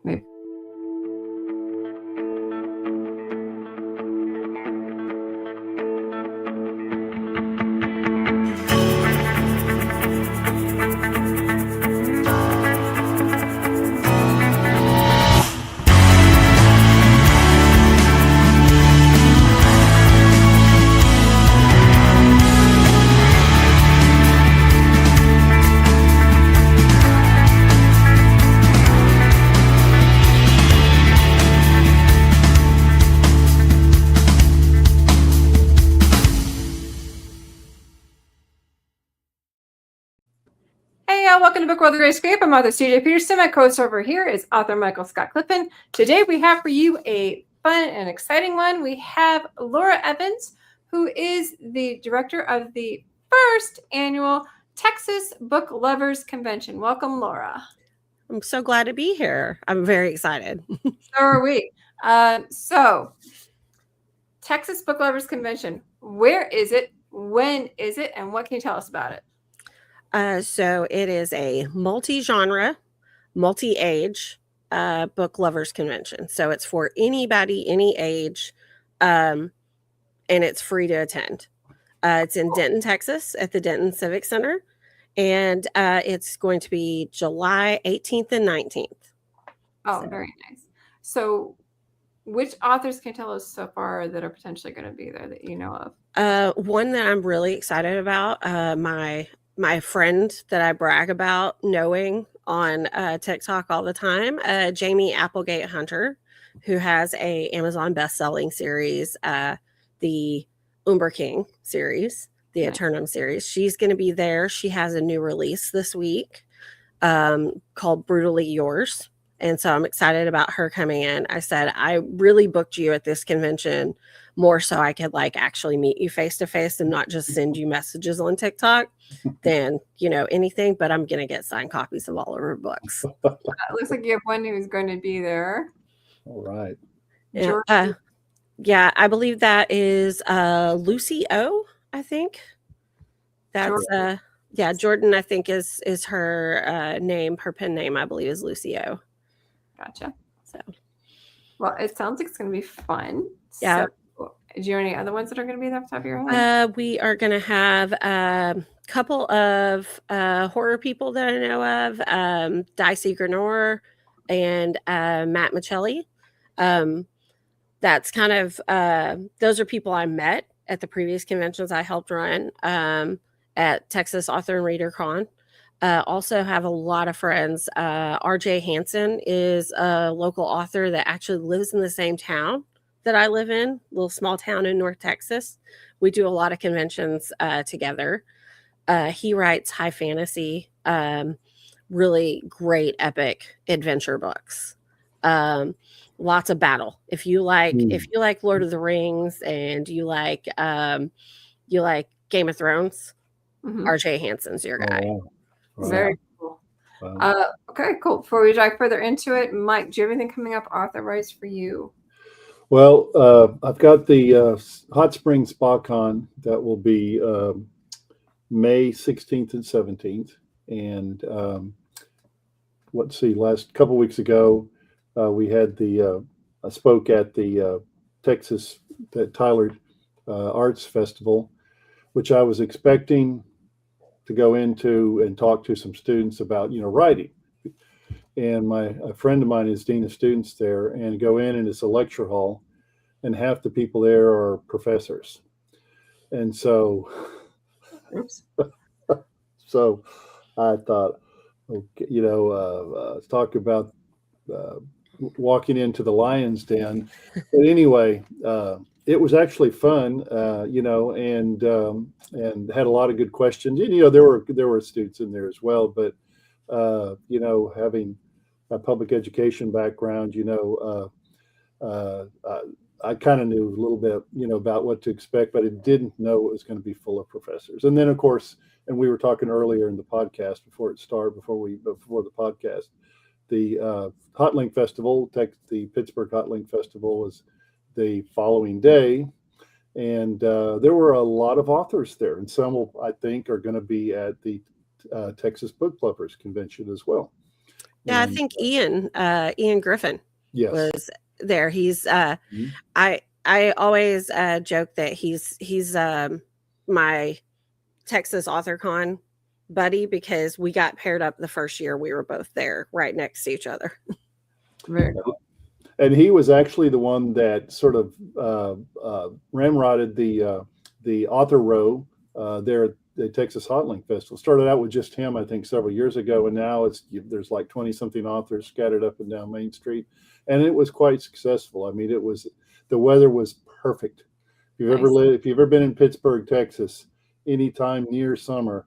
Maybe. Hey, welcome to Book World of Great Escape. I'm author CJ Peterson. My co-host over here is author Michael Scott Clifton. Today we have for you a fun and exciting one. We have Laura Evans, who is the director of the first annual Texas Book Lovers Convention. Welcome, Laura. I'm so glad to be here. I'm very excited. So are we. So, Texas Book Lovers Convention, where is it? When is it? And what can you tell us about it? So it is a multi-genre, multi-age book lovers convention. So it's for anybody, any age, and it's free to attend. It's in Denton, Texas at the Denton Civic Center, and it's going to be July 18th and 19th. Oh, very nice. So which authors can you tell us so far that are potentially going to be there that you know of? One that I'm really excited about, my friend that I brag about knowing on TikTok all the time, Jamie Applegate Hunter, who has a Amazon best-selling series, the Umber King series, the Eternum series. She's going to be there. She has a new release this week called Brutally Yours. And so I'm excited about her coming in. I said, I really booked you at this convention more so I could actually meet you face to face and not just send you messages on TikTok than, anything, but I'm going to get signed copies of all of her books. It looks like you have one who's going to be there. All right. Yeah, I believe that is Lucy O, I think. That's Jordan, I think is her name, her pen name, I believe is Lucy O. Gotcha. So, well, it sounds like it's going to be fun. Yeah. So, do you have any other ones that are going to be there off the top of your head? We are going to have a couple of horror people that I know of, Dicey Grenor and Matt Michelli. That's kind of, those are people I met at the previous conventions I helped run at Texas Author and Reader Con. Also have a lot of friends. RJ Hansen is a local author that actually lives in the same town that I live in, a little small town in North Texas. We do a lot of conventions together. He writes high fantasy, really great epic adventure books. Lots of battle. If you like Lord of the Rings and you like Game of Thrones, RJ Hansen's your guy. Oh, wow. Very cool. Wow. Okay, cool. Before we dive further into it, Mike, do you have anything coming up author-wise for you? Well, I've got the Hot Springs SpaCon that will be May 16th and 17th. And let's see, last couple weeks ago, we had I spoke at the Texas Tyler Arts Festival, which I was expecting to go into and talk to some students about, writing. And a friend of mine is dean of students there, and go in and it's a lecture hall, and half the people there are professors. And so, so I thought, okay, talk about walking into the lion's den. But anyway, it was actually fun, and had a lot of good questions. And, there were students in there as well, but having a public education background, I kind of knew a little bit, about what to expect, but I didn't know it was going to be full of professors. And then, of course, and we were talking earlier in the podcast before it started, before the podcast, the Hot Link Festival, the Pittsburgh Hot Link Festival was the following day. And there were a lot of authors there, and some, I think, are going to be at the Texas Book Lovers Convention as well. Yeah, I And, think Ian Griffin yes. was there. He's Mhm. I always joke that he's my Texas AuthorCon buddy because we got paired up the first year we were both there right next to each other. Very cool. And he was actually the one that sort of ramrodded the author row there at the Texas Hotlink Festival. Started out with just him, I think, several years ago, and now there's like 20 something authors scattered up and down Main Street, and it was quite successful. I mean, the weather was perfect. If you've ever been in Pittsburgh, Texas, anytime near summer,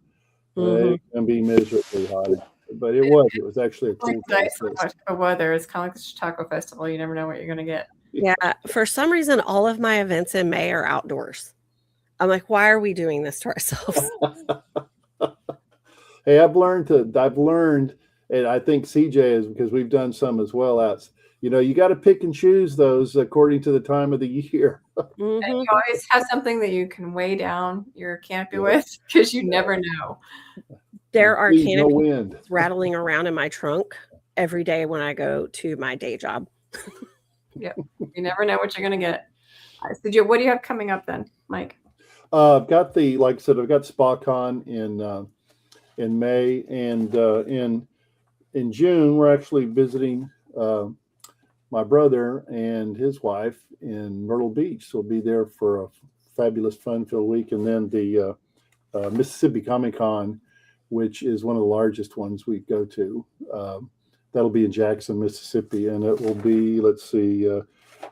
it can be miserably hot. But it was actually a cool Nice so place. much the weather. It's kind of like the Chicago Festival. You never know what you're going to get. Yeah, for some reason, all of my events in May are outdoors. I'm like, why are we doing this to ourselves? Hey, I've learned, and I think CJ is, because we've done some as well. You got to pick and choose those according to the time of the year. And you always have something that you can weigh down your canopy with, because you never know. There are Please, no canopies wind rattling around in my trunk every day when I go to my day job. Yep. You never know what you're going to get. So, what do you have coming up then, Mike? I've got like I said, I've got SpaCon in May, and in June we're actually visiting my brother and his wife in Myrtle Beach. So we'll be there for a fabulous fun-filled week, and then the Mississippi Comic-Con, which is one of the largest ones we go to. That'll be in Jackson, Mississippi, and it will be,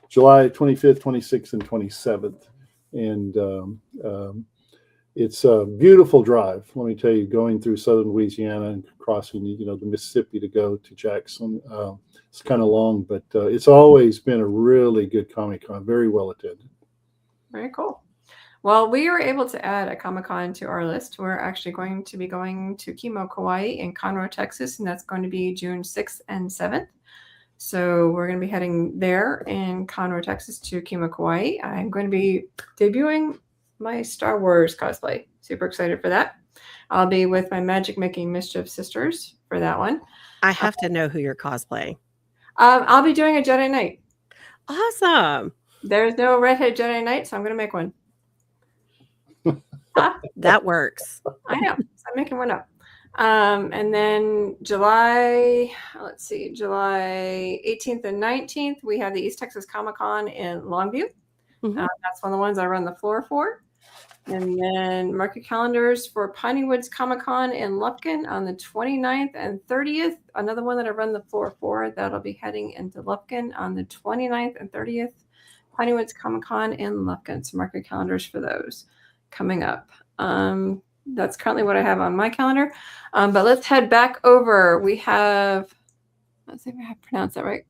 July 25th, 26th, and 27th. And it's a beautiful drive. Let me tell you, going through southern Louisiana and crossing, the Mississippi to go to Jackson. It's kind of long, but it's always been a really good Comic-Con, very well attended. Very cool. Well, we were able to add a Comic-Con to our list. We're actually going to be going to Kimo, Kauai in Conroe, Texas, and that's going to be June 6th and 7th. So we're going to be heading there in Conroe, Texas to Kimo, Kauai. I'm going to be debuting my Star Wars cosplay. Super excited for that. I'll be with my Magic Making Mischief sisters for that one. I have to know who you're cosplaying. I'll be doing a Jedi Knight. Awesome. There's no redhead Jedi Knight, so I'm going to make one. That works. I know. So I'm making one up. And then July 18th and 19th, we have the East Texas Comic-Con in Longview. That's one of the ones I run the floor for. And then mark your calendars for Piney Woods Comic-Con in Lufkin on the 29th and 30th. Another one that I run the floor for, that'll be heading into Lufkin on the 29th and 30th. Piney Woods Comic-Con in Lufkin. So mark your calendars for those coming up. That's currently what I have on my calendar. But let's head back over. We have, let's see if I pronounced that right.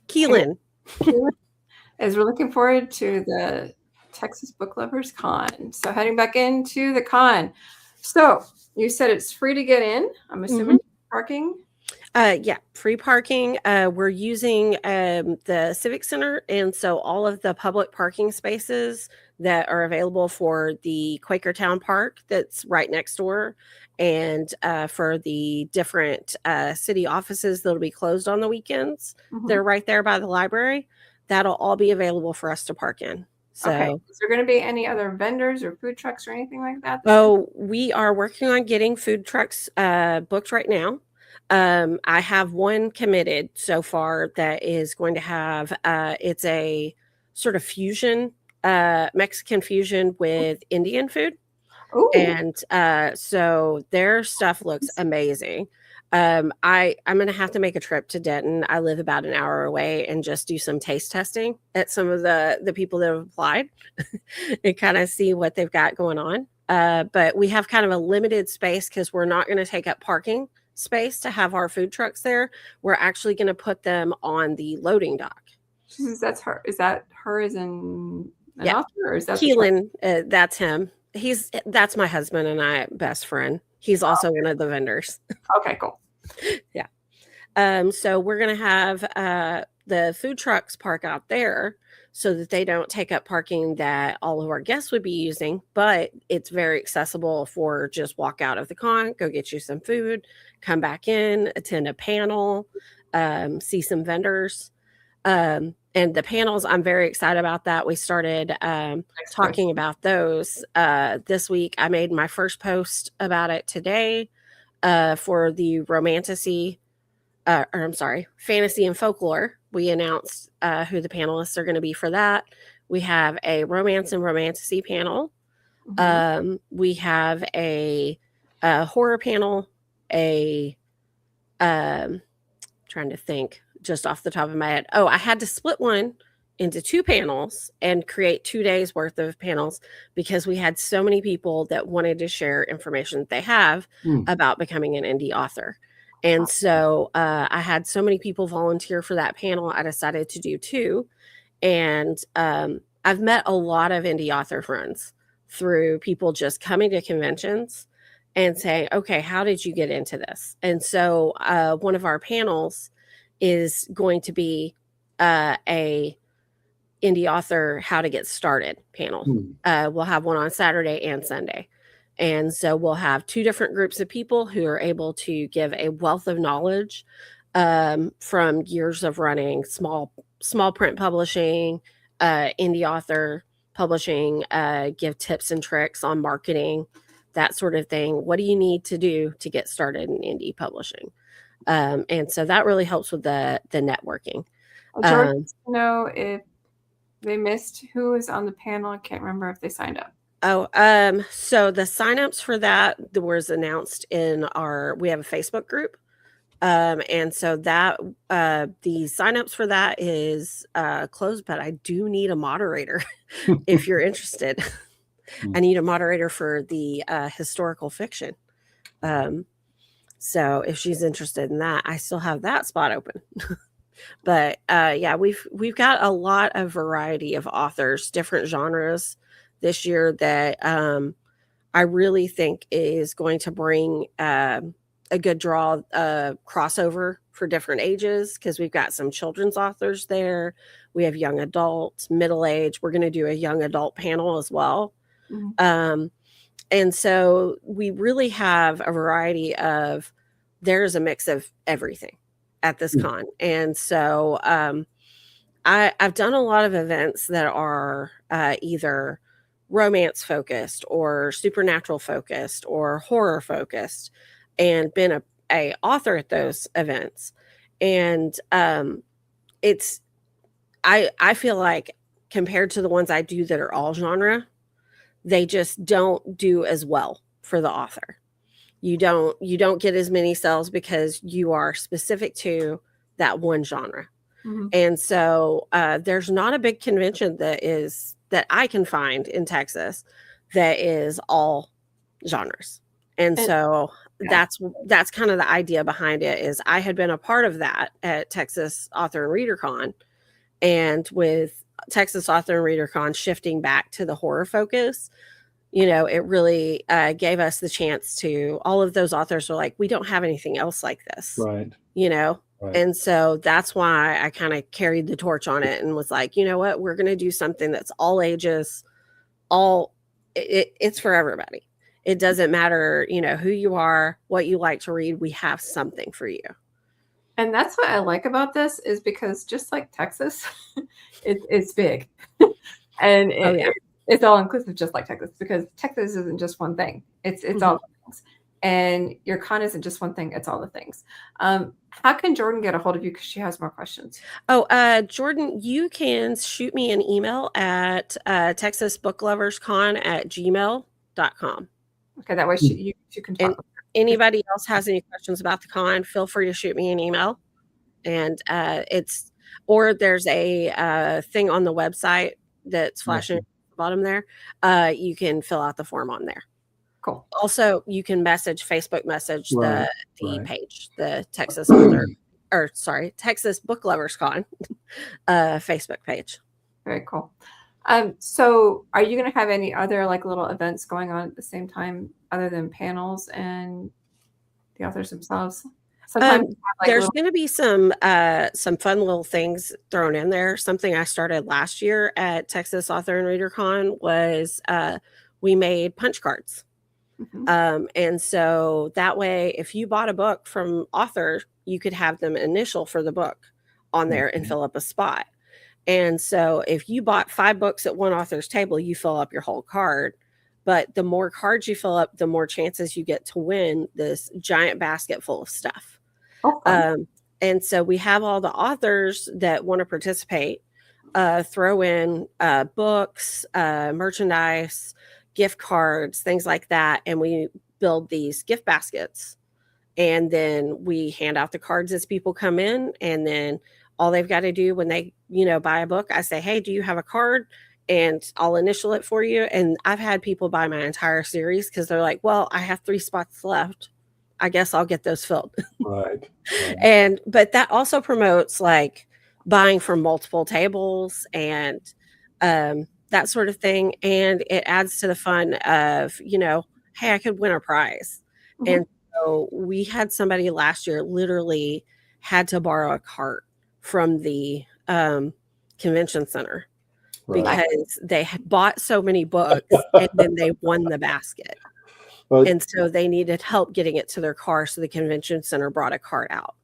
Keelan. As we're looking forward to the Texas Book Lovers Con. So heading back into the con. So you said it's free to get in. I'm assuming parking. Yeah, free parking. We're using the Civic Center, and so all of the public parking spaces that are available for the Quakertown Park that's right next door, and for the different city offices that'll be closed on the weekends. They're right there by the library. That'll all be available for us to park in. So, okay. Is there going to be any other vendors or food trucks or anything like that? Oh, we are working on getting food trucks booked right now. I have one committed so far that is going to have, it's a sort of fusion, Mexican fusion with Indian food. Ooh. And so their stuff looks amazing. I'm going to have to make a trip to Denton. I live about an hour away, and just do some taste testing at some of the people that have applied and kind of see what they've got going on. But we have kind of a limited space because we're not going to take up parking space to have our food trucks there. We're actually going to put them on the loading dock. That's her. Is that her as in an author, or is that Keelan? That's him. That's my husband and I best friend. He's also one of the vendors. Okay, cool. Yeah. So we're going to have the food trucks park out there so that they don't take up parking that all of our guests would be using, but it's very accessible for just walk out of the con, go get you some food, come back in, attend a panel, see some vendors. And the panels, I'm very excited about that. We started talking about those this week. I made my first post about it today for the fantasy and folklore. We announced who the panelists are going to be for that. We have a romance and romantasy panel. Mhm. We have a horror panel, trying to think just off the top of my head. Oh, I had to split one into 2 panels and create 2 days worth of panels because we had so many people that wanted to share information that they have about becoming an indie author. And so I had so many people volunteer for that panel. I decided to do 2. And I've met a lot of indie author friends through people just coming to conventions and saying, okay, how did you get into this? And so one of our panels is going to be a indie author how to get started panel. We'll have one on Saturday and Sunday. And so we'll have 2 different groups of people who are able to give a wealth of knowledge from years of running small print publishing, indie author publishing, give tips and tricks on marketing, that sort of thing. What do you need to do to get started in indie publishing? And so that really helps with the networking. George wants to know if they missed who was on the panel. I can't remember if they signed up. So the signups for that was announced in we have a Facebook group. And so that the signups for that is closed, but I do need a moderator if you're interested. I need a moderator for the historical fiction. So if she's interested in that, I still have that spot open. But yeah, we've got a lot of variety of authors, different genres this year that I really think is going to bring a good draw crossover for different ages, because we've got some children's authors there. We have young adults, middle age. We're going to do a young adult panel as well. And so we really have a variety of, there's a mix of everything at this con. And so I've done a lot of events that are either romance focused or supernatural focused or horror focused, and been a author at those events. And I feel like compared to the ones I do that are all genre, they just don't do as well for the author. You don't get as many sales because you are specific to that one genre. And so there's not a big convention that I can find in Texas that is all genres. And so that's kind of the idea behind it. Is I had been a part of that at Texas Author and Reader Con, and with Texas Author and Reader Con shifting back to the horror focus, it really gave us the chance to, all of those authors were like, we don't have anything else like this. Right. Right. And so that's why I kind of carried the torch on it and was like, you know what, we're going to do something that's all ages, it's for everybody. It doesn't matter, who you are, what you like to read, we have something for you. And that's what I like about this, is because just like Texas, it's big. And it's all inclusive, just like Texas, because Texas isn't just one thing. It's all the things. And your con isn't just one thing, it's all the things. How can Jordan get a hold of you? Because she has more questions. Jordan, you can shoot me an email at texasbookloverscon@gmail.com. Okay, that way you can talk. And anybody else has any questions about the con, feel free to shoot me an email. And there's a thing on the website that's flashing at the bottom there. You can fill out the form on there. Cool. Also, you can Facebook message the page, the Texas Book Lovers Con Facebook page. Very cool. So are you going to have any other little events going on at the same time other than panels and the authors themselves? Sometimes you have, like, There's little- going to be some fun little things thrown in there. Something I started last year at Texas Author and Reader Con was we made punch cards. Mhm. And so that way, if you bought a book from author, you could have them initial for the book on there and Mhm. fill up a spot. And so if you bought 5 books at one author's table, you fill up your whole card. But the more cards you fill up, the more chances you get to win this giant basket full of stuff. Oh, fun. And so we have all the authors that want to participate throw in books, merchandise, gift cards, things like that. And we build these gift baskets. And then we hand out the cards as people come in. And then all they've got to do when they, buy a book, I say, hey, do you have a card? And I'll initial it for you. And I've had people buy my entire series because they're like, well, I have 3 spots left. I guess I'll get those filled. Right. But that also promotes like buying from multiple tables and that sort of thing. And it adds to the fun of, hey, I could win a prize. Mhm. And so we had somebody last year literally had to borrow a cart from the convention center Right. because they had bought so many books and then they won the basket. Well, And so they needed help getting it to their car. So the convention center brought a cart out.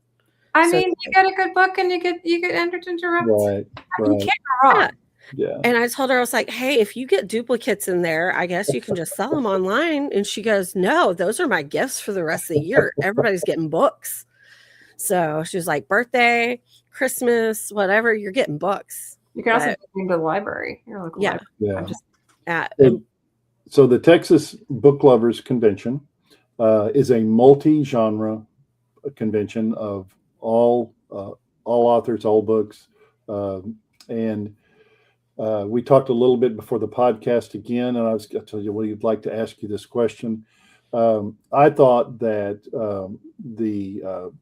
I So- mean, you get a good book and you get entered into raffles. right. You Right. can't go wrong. Yeah. Yeah. And I told her, I was like, hey, if you get duplicates in there, I guess you can just sell them online. And she goes, no, those are my gifts for the rest of the year. Everybody's getting books. So she was like, birthday, Christmas, whatever, you're getting books. You can also But- take them to the library, your local Yeah. library. Yeah. I'm just And so the Texas Book Lovers Convention is a multi-genre convention of all authors, all books, and we talked a little bit before the podcast again, and I was going to tell you what you'd like to ask you this question. I thought that the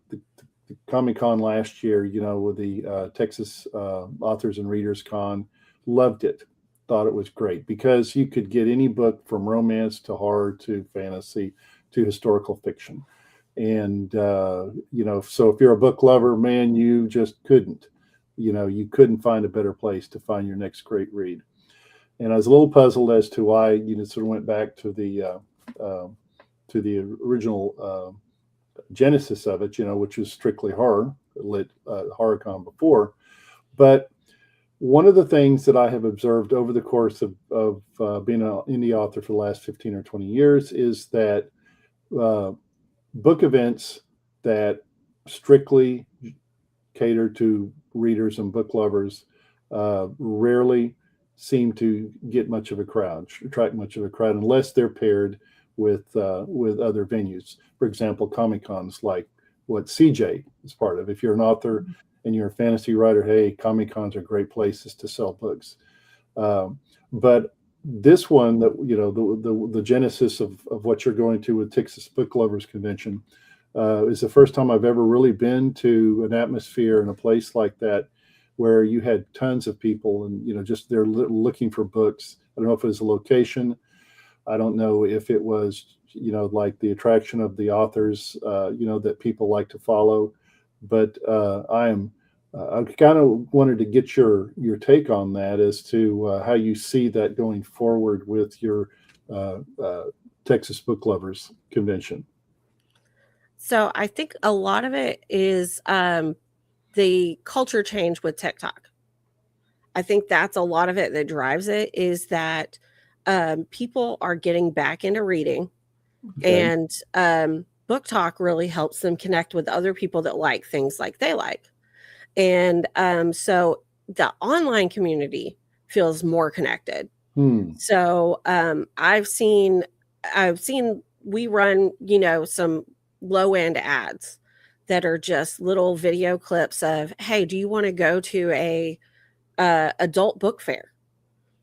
Comic-Con last year, with the Texas Authors and Readers Con, loved it. Thought it was great because you could get any book from romance to horror to fantasy to historical fiction. And, so if you're a book lover, man, you just couldn't, you couldn't find a better place to find your next great read. And I was a little puzzled as to why, sort of went back to the original genesis of it, which was strictly horror, lit HorrorCon before. But one of the things that I have observed over the course of being an indie author for the last 15 or 20 years is that book events that strictly cater to readers and book lovers rarely seem to get much of a crowd, attract much of a crowd, unless they're paired with other venues. For example, Comic-Cons like what CJ is part of. If you're an author and you're a fantasy writer, hey, Comic-Cons are great places to sell books. But this one, that the genesis of what you're going to with Texas Book Lovers Convention is the first time I've ever really been to an atmosphere in a place like that, where you had tons of people and just they're looking for books. I don't know if it was a location. I don't know if it was like the attraction of the authors that people like to follow. But I kind of wanted to get your take on that as to how you see that going forward with your Texas Book Lovers Convention. So I think a lot of it is the culture change with TikTok. I think that's a lot of it that drives it, is that people are getting back into reading. Okay. And Book Talk really helps them connect with other people that like things like they like. And so the online community feels more connected. So I've seen we run, some low end ads that are just little video clips of, hey, do you want to go to a adult book fair?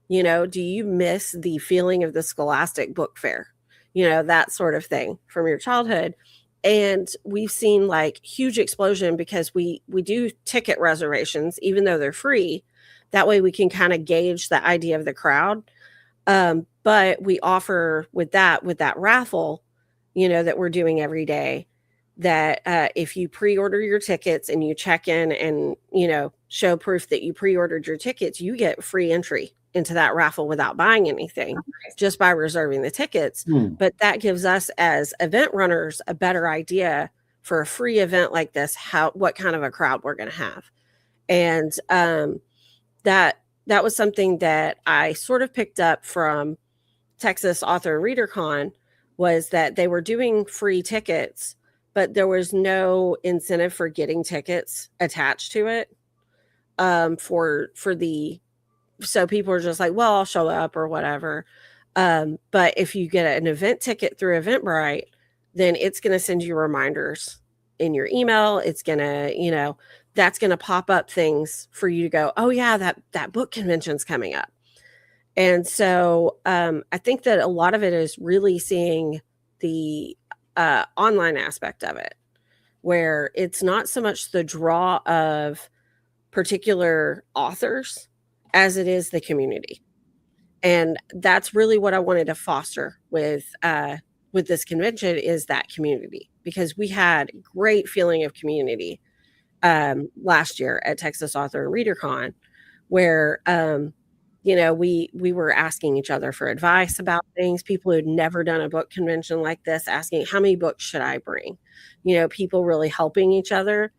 Do you miss the feeling of the Scholastic book fair? That sort of thing from your childhood. And we've seen like huge explosion because we do ticket reservations, even though they're free. That way we can kind of gauge the idea of the crowd. But we offer with that raffle, that we're doing every day, that if you pre-order your tickets and you check in and, show proof that you pre-ordered your tickets, you get free entry into that raffle without buying anything, just by reserving the tickets. But that gives us as event runners a better idea for a free event like this, what kind of a crowd we're going to have. And that was something that I sort of picked up from Texas Author and Reader Con, was that they were doing free tickets, but there was no incentive for getting tickets attached to it. So people are just like, well, I'll show up or whatever. But if you get an event ticket through Eventbrite, then it's going to send you reminders in your email. It's going to, that's going to pop up things for you to go, oh yeah, that book convention's coming up. And so I think that a lot of it is really seeing the online aspect of it, where it's not so much the draw of particular authors as it is the community. And that's really what I wanted to foster with this convention, is that community, because we had great feeling of community last year at Texas Author and Reader Con, where we were asking each other for advice about things. People who'd never done a book convention like this, asking, how many books should I bring? People really helping each other.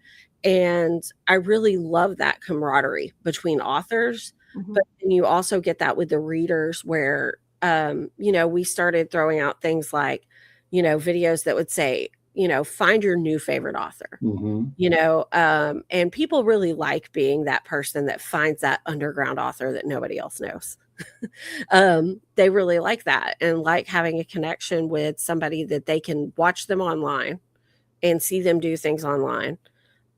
And I really love that camaraderie between authors. But then you also get that with the readers, where, we started throwing out things like, videos that would say, find your new favorite author, and people really like being that person that finds that underground author that nobody else knows. They really like that, and like having a connection with somebody that they can watch them online and see them do things online.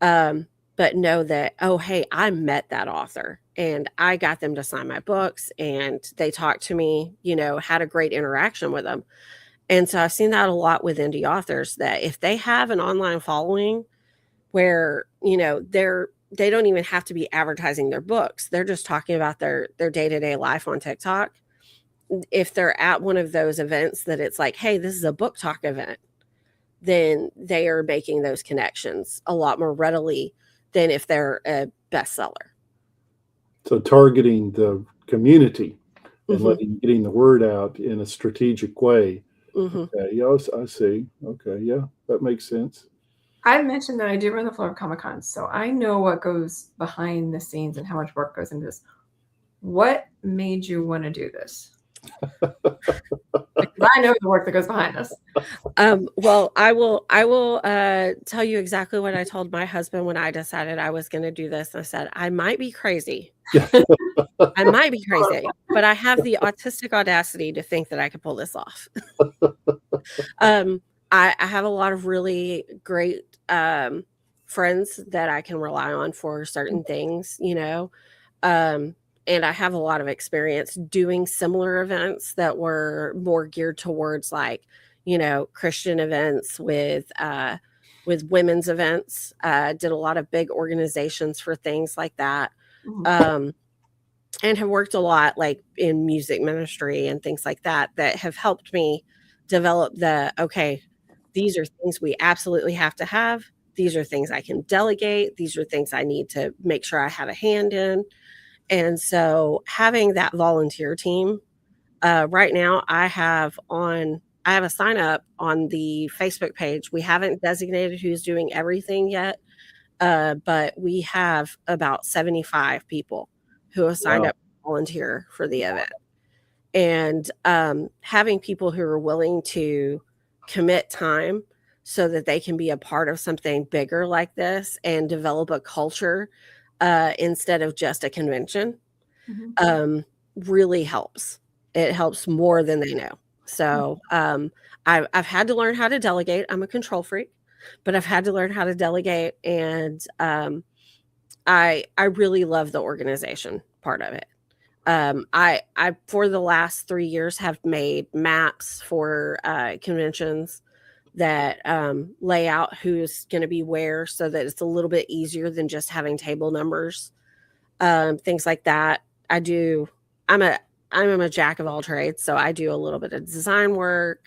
But know that, oh, hey, I met that author and I got them to sign my books and they talked to me, had a great interaction with them. And so I've seen that a lot with indie authors, that if they have an online following where, they don't even have to be advertising their books, they're just talking about their day-to-day life on TikTok. If they're at one of those events that it's like, hey, this is a book talk event, then they are making those connections a lot more readily than if they're a bestseller. So targeting the community and getting the word out in a strategic way. Okay, yeah, I see. Okay, yeah, that makes sense. I mentioned that I do run the Florida Comic Con, so I know what goes behind the scenes and how much work goes into this. What made you want to do this? I know the work that goes behind this. Well, I will tell you exactly what I told my husband when I decided I was going to do this. I said, I might be crazy. I might be crazy, but I have the autistic audacity to think that I could pull this off. I have a lot of really great friends that I can rely on for certain things, and I have a lot of experience doing similar events that were more geared towards, like, Christian events with women's events. Did a lot of big organizations for things like that. And have worked a lot like in music ministry and things like that have helped me develop okay, these are things we absolutely have to have. These are things I can delegate. These are things I need to make sure I have a hand in. And so having that volunteer team, right now I have a sign up on the Facebook page. We haven't designated who's doing everything yet, but we have about 75 people who have signed up to volunteer for the event. And having people who are willing to commit time so that they can be a part of something bigger like this and develop a culture instead of just a convention, really helps. It helps more than they know. So I've had to learn how to delegate. I'm a control freak, but I've had to learn how to delegate. And I really love the organization part of it. I for the last 3 years have made maps for conventions that lay out who's going to be where, so that it's a little bit easier than just having table numbers, things like that. I'm a jack of all trades, so I do a little bit of design work,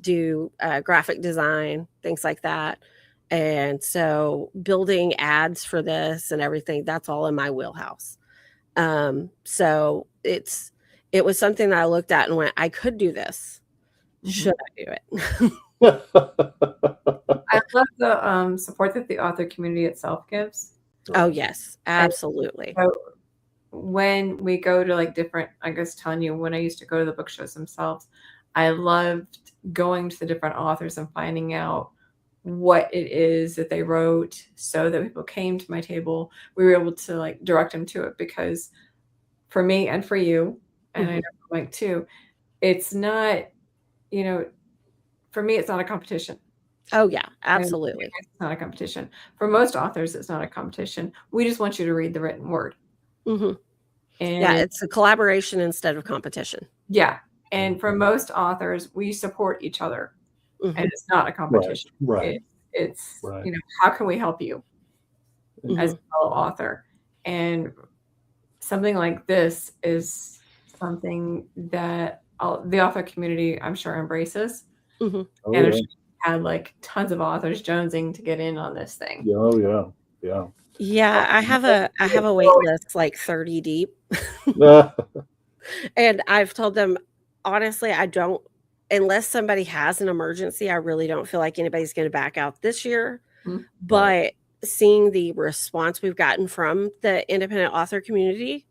do graphic design, things like that. And so building ads for this and everything, that's all in my wheelhouse. So it was something that I looked at and went, I could do this. Should I do it? I love the support that the author community itself gives. Oh, yes, absolutely. So when we go to like different, I guess telling you, when I used to go to the book shows themselves, I loved going to the different authors and finding out what it is that they wrote so that people came to my table. We were able to like direct them to it, because for me and for you, and I know for Mike too, it's not, you know, for me, it's not a competition. Oh, yeah, absolutely. It's not a competition. For most authors, it's not a competition. We just want you to read the written word. And yeah, it's a collaboration instead of competition. Yeah. And for most authors, we support each other. And it's not a competition. Right. It's you know, how can we help you as a fellow author? And something like this is something that the author community, I'm sure, embraces. And I'm sure had like tons of authors jonesing to get in on this thing. Yeah, I have a wait list like 30 deep. And I've told them, honestly, I don't, unless somebody has an emergency, I really don't feel like anybody's going to back out this year. But seeing the response we've gotten from the independent author community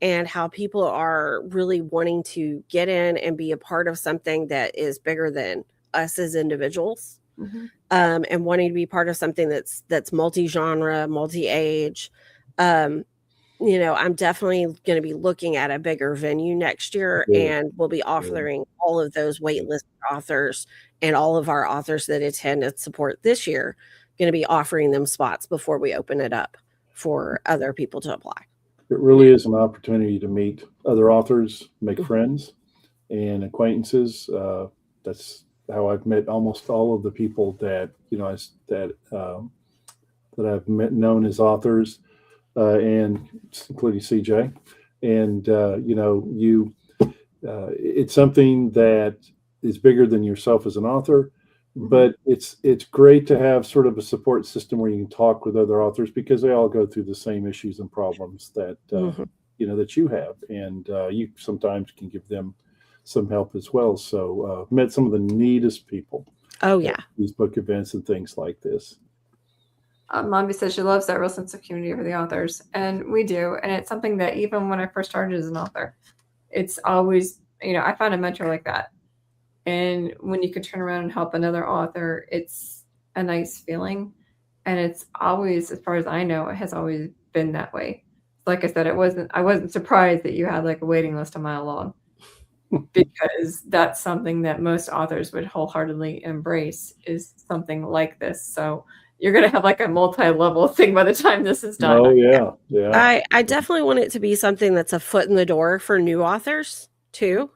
and how people are really wanting to get in and be a part of something that is bigger than us as individuals, and wanting to be part of something that's multi-genre, multi-age. You know, I'm definitely going to be looking at a bigger venue next year, and we'll be offering all of those waitlist authors and all of our authors that attend and support this year, going to be offering them spots before we open it up for other people to apply. It really is an opportunity to meet other authors, make friends and acquaintances. That's how I've met almost all of the people that, you know, that I've known as authors, and including CJ. And you know, it's something that is bigger than yourself as an author, but it's great to have sort of a support system where you can talk with other authors, because they all go through the same issues and problems that you know, that you have, and you sometimes can give them some help as well. So met some of the neatest people. Oh, yeah. These book events and things like this. Mommy says she loves that real sense of community for the authors, and we do. And it's something that even when I first started as an author, it's always, you know, I found a mentor like that. And when you can turn around and help another author, it's a nice feeling. And it's always, as far as I know, it has always been that way. Like I said, I wasn't surprised that you had like a waiting list a mile long, because that's something that most authors would wholeheartedly embrace, is something like this. So you're going to have like a multi-level thing by the time this is done. Oh, yeah. Yeah. I definitely want it to be something that's a foot in the door for new authors too.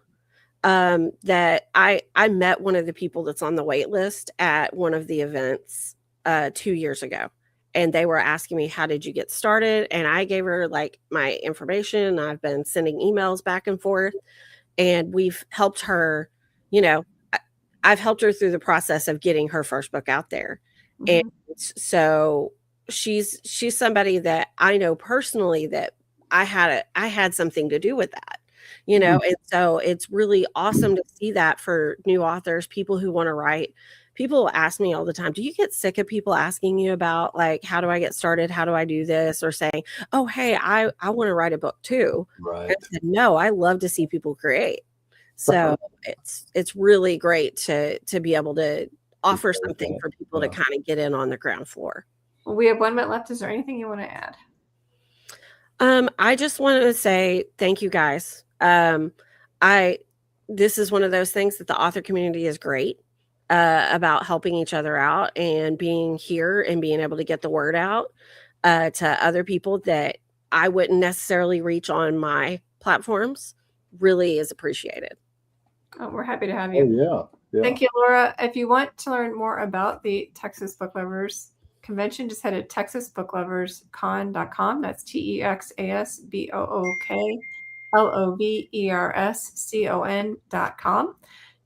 That I met one of the people that's on the wait list at one of the events 2 years ago, and they were asking me, how did you get started? And I gave her like my information. I've been sending emails back and forth, and we've helped her, you know, I've helped her through the process of getting her first book out there. And so she's somebody that I know personally that I had something to do with that, you know. And so it's really awesome to see that for new authors, people who want to write. People ask me all the time, do you get sick of people asking you about like, how do I get started? How do I do this? Or saying, oh, hey, I want to write a book too. Right. I said, no, I love to see people create. So it's really great to be able to offer something for people to kind of get in on the ground floor. Well, we have 1 minute left. Is there anything you want to add? I just wanted to say thank you guys. This is one of those things that the author community is great about helping each other out and being here and being able to get the word out to other people that I wouldn't necessarily reach on my platforms. Really is appreciated. Oh, we're happy to have you. Oh, yeah. Thank you, Laura. If you want to learn more about the Texas Book Lovers Convention, just head to texasbookloverscon.com. That's TexasBookLoverscon.com.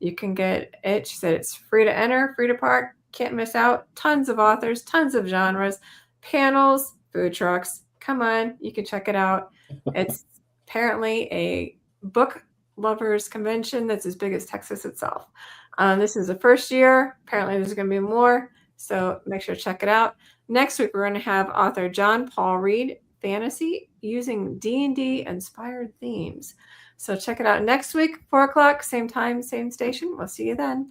You can get it. She said it's free to enter, free to park. Can't miss out. Tons of authors, tons of genres, panels, food trucks. Come on, you can check it out. It's apparently a book lovers convention that's as big as Texas itself. This is the first year. Apparently, there's going to be more. So make sure to check it out. Next week, we're going to have author John Paul read fantasy using D&D inspired themes. So check it out next week, 4 o'clock, same time, same station. We'll see you then.